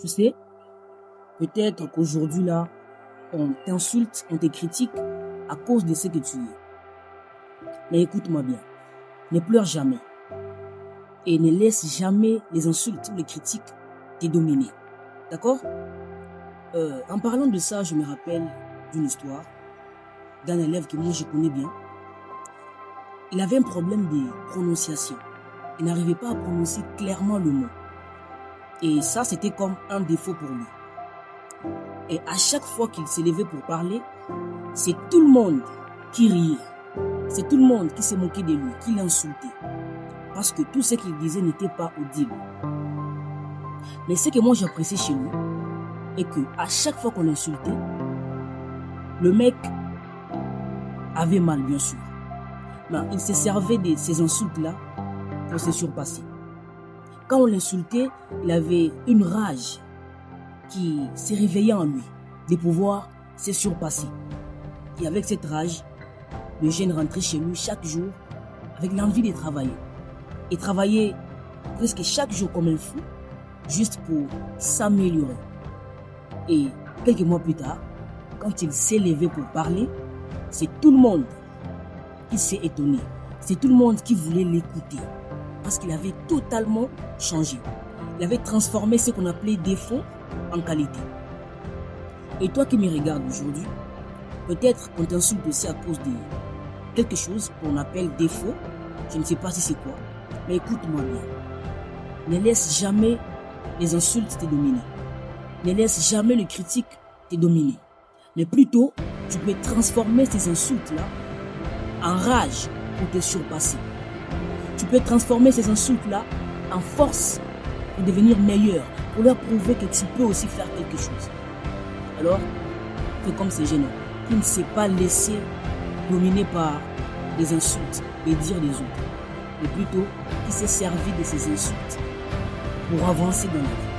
Je sais, peut-être qu'aujourd'hui là, on t'insulte, on te critique à cause de ce que tu es. Mais écoute-moi bien, ne pleure jamais et ne laisse jamais les insultes ou les critiques te dominer. D'accord? En parlant de ça, je me rappelle d'une histoire d'un élève que moi je connais bien. Il avait un problème de prononciation. Il n'arrivait pas à prononcer clairement le mot. Et ça, c'était comme un défaut pour lui. Et à chaque fois qu'il s'élevait pour parler, c'est tout le monde qui riait. C'est tout le monde qui se moquait de lui, qui l'insultait. Parce que tout ce qu'il disait n'était pas audible. Mais ce que moi j'appréciais chez lui, est que à chaque fois qu'on l'insultait, le mec avait mal, bien sûr. Mais il se servait de ces insultes-là pour se surpasser. Quand on l'insultait, il avait une rage qui se réveillait en lui, de pouvoir se surpasser. Et avec cette rage, le jeune rentrait chez lui chaque jour avec l'envie de travailler. Et travailler presque chaque jour comme un fou, juste pour s'améliorer. Et quelques mois plus tard, quand il s'est levé pour parler, c'est tout le monde qui s'est étonné. C'est tout le monde qui voulait l'écouter. Parce qu'il avait totalement changé. Il avait transformé ce qu'on appelait défaut en qualité. Et toi qui me regardes aujourd'hui, peut-être qu'on t'insulte aussi à cause de quelque chose qu'on appelle défaut. Je ne sais pas si c'est quoi. Mais écoute-moi bien. Ne laisse jamais les insultes te dominer. Ne laisse jamais les critiques te dominer. Mais plutôt, tu peux transformer ces insultes-là en rage pour te surpasser. Tu peux transformer ces insultes-là en force pour devenir meilleur, pour leur prouver que tu peux aussi faire quelque chose. Alors, fais comme ces jeunes qui ne s'est pas laissé dominer par les insultes, les dires des autres, mais plutôt qui s'est servi de ces insultes pour avancer dans la vie.